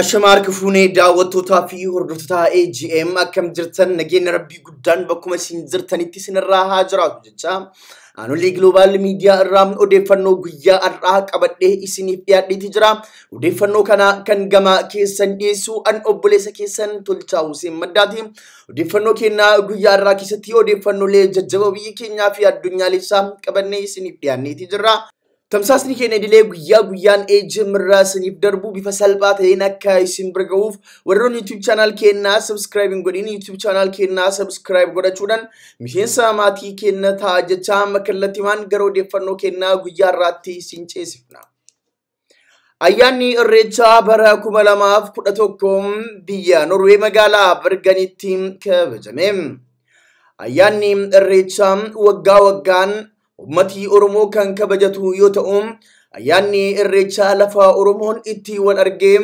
Ashamark Fune daawwattoota fi hordoftoota AGM akkam jirtan nageenya rabbii guddaan bakkuma isin jirtanitti isinirraa haa jiraatu jecha Anulee Global Media irraa odeeffannoo guyyaa har'aa qabadhee isiniif dhiyaadheeti jira. Odeeffannoo kana kan gama keessan dhiyeessu an obboleessa keessan Tolchaa Hussein Maddaati. Odeeffannoo keenya guyyaa har'aa keessatti odeeffannoolee jajjaboo biyya keenyaa fi addunyaalessaa qabannee isiniif dhiyaanneeti jira. Tamsaasni keenya idilee guyyaa guyyaan AGM irraa isiniif darbu bifa salphaa ta'een akka isin bira ga'uuf warroonni YouTube channel keenya subscribe godhin YouTube channel keenya subscribe godhachuudhaan miseensa maatii keenya ta'a jecha makallattiiwwan gara odeeffannoo keenya guyyaa irraatti isin ceesifna. Ayyaanni Irreechaa bara 2011 biyya Norwee magaalaa Berganitti kabajame. Ayyaanni Irreechaa waggaa waggaan Ummati Oromoo kan kabajatu yoo ta'u ayyaanni Irreechaa lafa Oromoon itti wal argee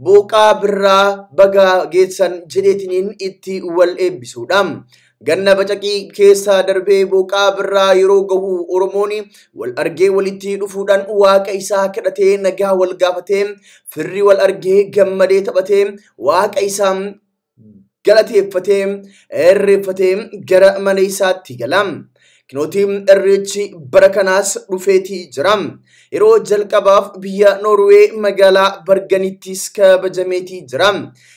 booqaa birraa baga geessan jedheetiniin itti wal eebbisuudha. Ganna bacaqii keessa darbee booqaa birraa yeroo gahu Oromoon wal argee walitti dhufuudhaan waaqa isaa kadhatee nagaa wal gaafatee firri wal argee gammadee taphatee waaqa isaa galateeffatee irreeffatee gara mana isaatti gala. Kinootiin Irreechi bara kanaas dhufeetii jira. Yeroo jalqabaaf biyya Norwee magaalaa Berganittis kabajameetii jira.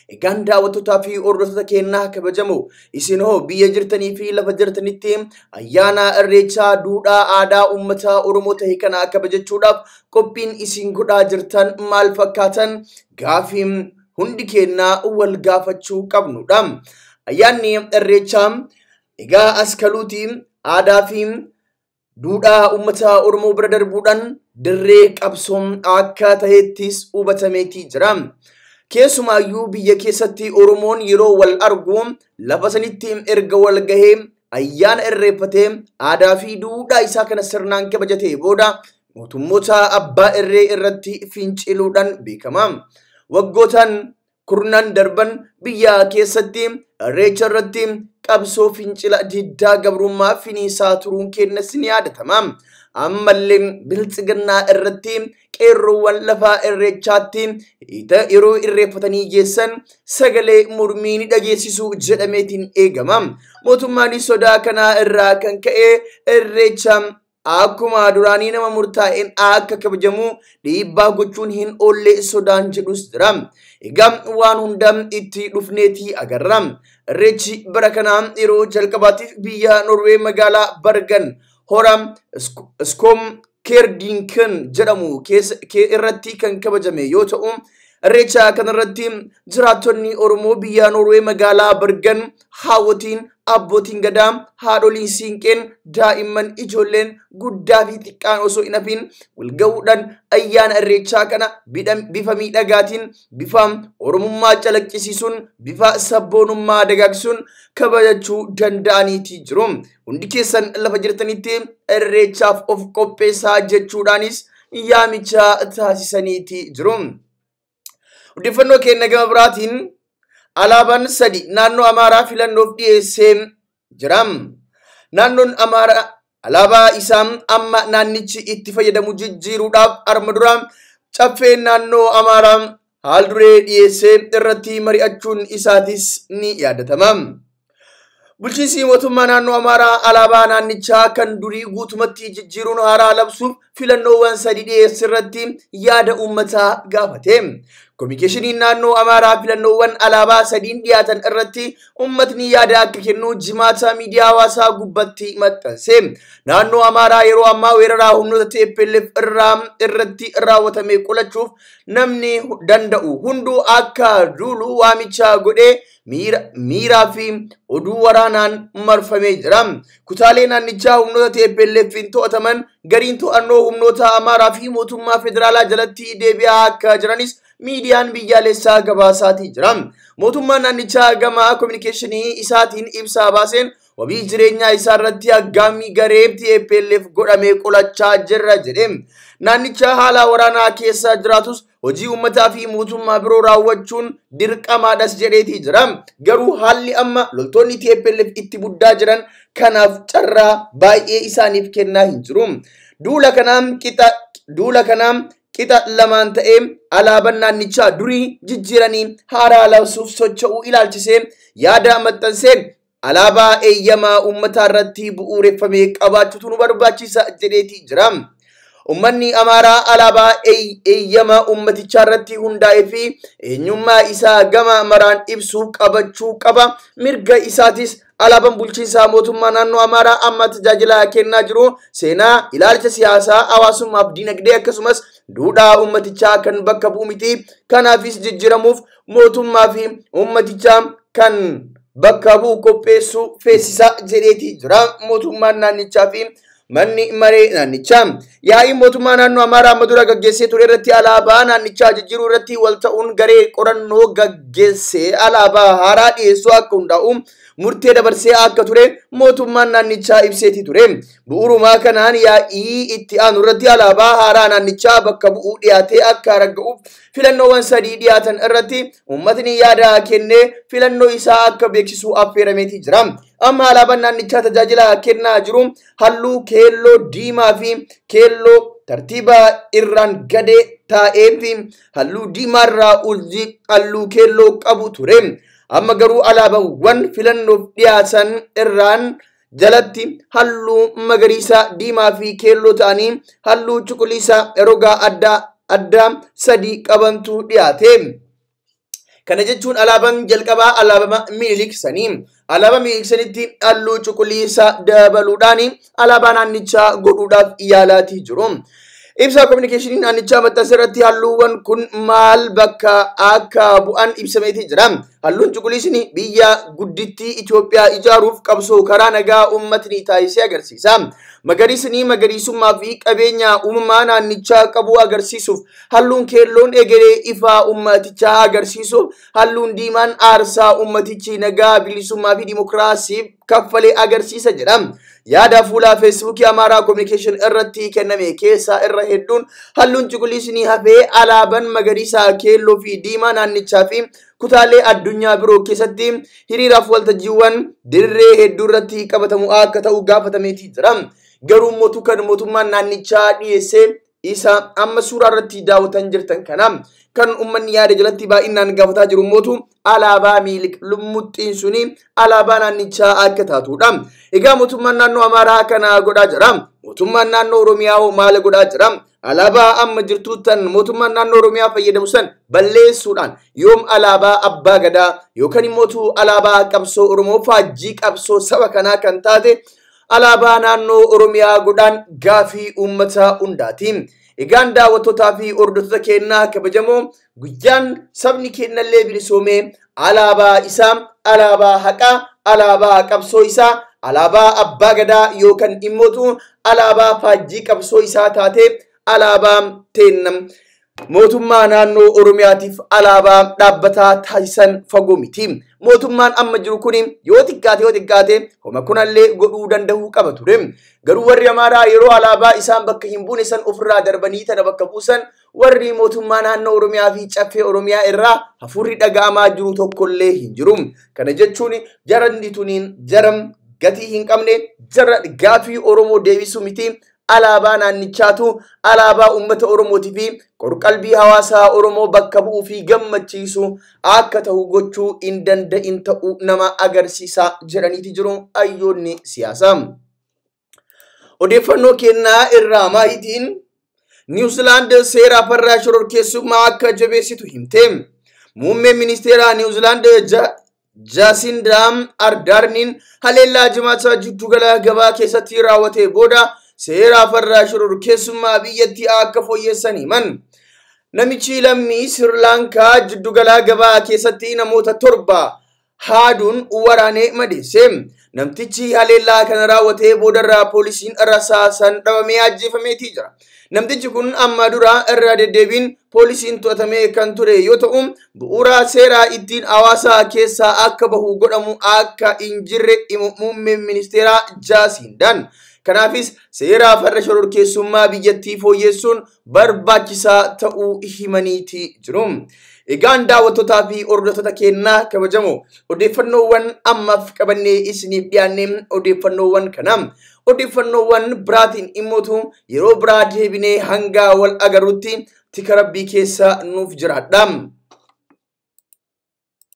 Egaan daawwattootaa fi hordoftoota keenya kabajamoo isin hoo biyya jirtanii fi lafa jirtanitti ayyaana Irreechaa duudhaa aadaa uummata Oromoo ta'e kana kabajachuudhaaf qophiin isin godhaa jirtan maal fakkaatan gaafii hundi keenya wal gaafachuu qabnudha. Ayyaanni Irreechaa egaa askaluutii aadaa fi duudhaa uummata Oromoo bira darbuudhaan dirree qabsoon akka ta'ettis hubatameetii jira. Keessumaayyuu biyya keessatti Oromoon yeroo wal argu lafa sanitti erga wal gahee ayyaana irreeffatee aadaa fi duudhaa isaa kana sirnaan kabajatee booda mootummoota abbaa irree irratti finciluudhaan beekama. Waggootaan kurnan darban biyya keessatti Irreecha irratti qabsoo fincila diddaa gabrummaa finiisaa turuun kennas ni yaadatama. Ammallee biltsiginnaa irratti qeerroowwan lafaa Irreechaatti yeroo irreeffatanii geessan sagalee mormii ni dhageessisu jedhameetiin eegama. Mootummaan sodaa kanaa irraa kan ka'e Irreecha akkuma duraanii nama murtaa'een akka kabajamu dhiibbaa gochuun hin oolle sodaan jedhus jira. Egaa waan hunda itti dhufneetii agarra. Irreechi bara kanaa yeroo jalqabaatiif biyya Norwee magaalaa Bergen hora Skomkerdinken jedhamu irratti kan kabajame yoo ta'u Irreecha kanarratti jiraattonni Oromoo biyya Norwee magaalaa Bergen hawwatiin abbootiin gadaa haadholiin siinqeen daa'imman ijoolleen guddaa fi xiqqaan osoo hin hafin wal gahuudhaan ayyaana Irreechaa kana bifa miidhagaatiin bifa Oromummaa calaqqisiisuun bifa sabboonummaa dagaagsuun kabajachuu danda'aniitii jiru. Hundi keessan lafa jirtanitti Irreechaaf of qopheessaa jechuudhaanis yaamicha taasisaniitii jiru. Odeeffannoo keenya gama biraatiin alaabaan sadi naannoo Amaaraa filannoof dhiyeessee jira. Naannoon Amaaraa alaabaa isaa amma naannichi itti fayyadamu jijjiiruudhaaf arma dura caffee naannoo Amaaraa haal duree dhiyeessee irratti mari'achuun isaatis ni yaadatama. Bulchiinsi mootummaa naannoo Amaaraa alaabaa naannichaa kan durii guutumatti jijjiiruun haaraa labsuuf filannoowwan sadi dhiyeesse irratti yaada uummataa gaafate. Kominikeeshiniin naannoo Amaaraa filannoowwan alaabaa sadiin dhiyaatan irratti uummatni yaada akka kennu jimaata miidiyaa hawaasaa gubbatti maxxanse. Naannoo Amaaraa yeroo ammaa weeraraa humnoota TPLF irratti raawwatame qolachuuf namni danda'u hunduu akka duulu waamicha godhee miiraa fi oduu waraanaan marfamee jira. Kutaalee naannichaa humnoota TPLF'n to'ataman gariin to'annoo humnoota Amaaraa fi mootummaa federaalaa jalatti deebi'aa akka jiranis miidiyaan biyyaalessaa gabaasaatii jira. Mootummaan naannichaa gama kominikeeshinii isaatiin ibsaa baaseen wabii jireenyaa isaa irratti aggaamii garee TPLF godhamee qolachaa jirra jedhe. Naannicha haala waraanaa keessa jiraatus hojii uummataa fi mootummaa biroo raawwachuun dirqamaadhas jedheetii jira. Garuu haalli amma loltoonni TPLF itti guddaa jiran kanaaf carraa baay'ee isaaniif kennaa hin jiru. Duula kanaan qixa lamaan ta'ee alaabaan naannichaa durii jijjiiranii haaraa labsuuf socho'uu ilaalchisee yaada maxxansee alaabaa eeyyamaa uummataa irratti bu'uureffamee qabaachuutu nu barbaachisa jedheeti jira. Ummanni Amaaraa alaabaa eeyyamaa uummatichaa irratti hundaa'ee fi eenyummaa isaa gama maraan ibsuu qabachuu qaba. Mirga isaatis alaabaan bulchiinsaa mootummaa naannoo Amaaraa amma tajaajila kennaa jiru seenaa ilaalcha siyaasaa hawaasummaaf dinagdee akkasumas duudhaa uummatichaa kan bakka bu'u miti. Kanaafis jijjiiramuuf mootummaa fi uummatichaa kan bakka bu'u qopheessuu feesisaa jedheeti jira mootummaan naannichaa fi manni maree naannichaa. Yaa'ii mootummaa naannoo Amaaraa amma dura gaggeessee ture irratti alaabaa naannichaa jijjiiruu irratti wal ta'uun garee qorannoo gaggeessee alaabaa haaraa dhiyeessuu akka hundaa'u murtee dabarsee akka ture mootummaan naannichaa ibseeti ture. Bu'uurumaa kanaan yaa'ii itti aanu irratti alaabaa haaraa naannichaa bakka bu'uu dhiyaatee akka ragga'uuf filannoowwan sadii dhiyaatan irratti uummatni yaada kennee filannoo isaa akka beeksisuu affeerameeti jira. Amma alaabaan naannichaa tajaajila kennaa jiru halluu keelloo diimaa fi keelloo tartiiba irraan gadee taa'ee fi halluu diimaa irraa urjii halluu keelloo qabu ture. Amma garuu alaabaawwan filannoof dhiyaatan irraan jalatti halluu magariisa diimaa fi keelloo ta'anii halluu cuquliisa rogaa adda sadii qabantu dhiyaate. Kana jechuun alaabaan jalqabaa alaabaa Minilik sanii. Alaabaa Minilik sanitti halluu cuquliisa dabaluudhaan alaabaa naannichaa godhuudhaaf yaalaatii jiru. Ibsa communication naannichaa maxxansa irratti halluuwwan kun maal bakka akka bu'an ibsameeti jira. Halluun cuquliisni biyya guddittii Itoophiyaa ijaaruuf qabsoo karaa nagaa uummatni taasisee agarsiisa. Magariisni magariisummaa fi qabeenya uumamaa naannichaa qabu agarsiisuuf, halluun keelloon egeree ifaa uummatichaa agarsiisuuf, halluun diimaan aarsaa uummatichi nagaa bilisummaa fi dimokiraasiif kaffalee agarsiisa jedha. Yaada fuula Facebook Amaaraa Communication irratti kenname keessaa irra hedduun halluun cuquliisni hafee alaabaan magariisa keelloo fi diimaa naannichaa fi kutaalee addunyaa biroo keessatti hiriiraaf waltajjiiwwan dirree hedduu irratti qabatamu akka ta'u gaafatameeti jira. Garuu mootummaan naannichaa dhiyeessee isa amma suuraa irratti daawwatan jirtan kana kan uummanni yaada jalatti baay'inaan gaafataa jiru mootu alaabaa Minilik lummuxxiin suni alaabaa naannichaa akka taatudha. Egaa mootummaan naannoo Amaaraa kana godhaa jira. Mootummaan naannoo Oromiyaa maal godhaa jira? Alaabaa amma jirtu tan mootummaan naannoo Oromiyaa fayyadamu san balleessuudhaan yoom alaabaa abbaa gadaa yookaan immoo alaabaa qabsoo Oromoo faajjii qabsoo saba kanaa kan taate alaabaa naannoo Oromiyaa godhaan gaafii uummataa hundaati. Egaan daawwattootaa fi hordoftoota keenyaa kabajamoo guyyaan sabni keenyallee bilisoomee alaabaa isaa, alaabaa haqaa, alaabaa qabsoo isaa, alaabaa abbaa gadaa yookaan immoo alaabaa faajjii qabsoo isaa taatee alaabaa teennam mootummaa naannoo Oromiyaatiif alaabaa dhaabbataa taasisan fagoo miti. Mootummaan amma jiru kun yoo xiqqaate homa kunallee godhuu danda'uu qaba ture. Garuu warri Amaaraa yeroo alaabaa isaan bakka hin buune san ofirraa darbanii tana bakka buusan warri mootummaa naannoo Oromiyaa fi caffee Oromiyaa irraa hafuurri dhaga'amaa jiru tokkollee hin jiru. Kana jechuun jarandi tuniin jaram gatii hin qabne jara gaafii Oromoo deebisuu miti. Alaabaa naannichaatu alaabaa uummata Oromootii fi qorqalbii hawaasaa Oromoo bakka bu'uu fi gammachiisu akka ta'u gochuu hin danda'in ta'uu nama agarsiisa jedhaniiti jiru hayyoonni siyaasaa. Odeeffannoo kennaa irraa maayitiin Niwuzilaand seera farra shororkeessummaa akka jabeessitu himte. Muummeen ministeera Niwuzilaand Jaasindaa Ardarniin haleellaa jimaata jiddugala gabaa keessatti raawwate booda seera farra shororkeessummaa biyyattii akka fooyyessan himan. Namichi lammii Sri Lankaa jiddugala gabaa keessatti namoota 7 haaduun waraanee madeesse. Namtichi haleellaa kana raawwatee boodarraa poolisiin rasaasan dhabamee ajjeefameetii jira. Namtichi kun amma dura irra deddeebiin poolisiin to'atamee kan ture yoo ta'u bu'uura seeraa ittiin hawaasa keessaa akka bahu godhamu akka hin jirre muummeen ministeera Jaasindaan. Kanaafis seera farra shororkeessummaa biyyattii fooyyessuun barbaachisaa ta'uu himaniiti jiru. Egaan daawwattootaa fi hordoftoota keenyaa kabajamoo odeeffannoowwan ammaaf qabannee isiniif dhiyaannee odeeffannoowwan kana odeeffannoowwan biraatiin immoo yeroo biraa deebinee hanga wal agarrutti tika rabbii keessa nuuf jiraadha.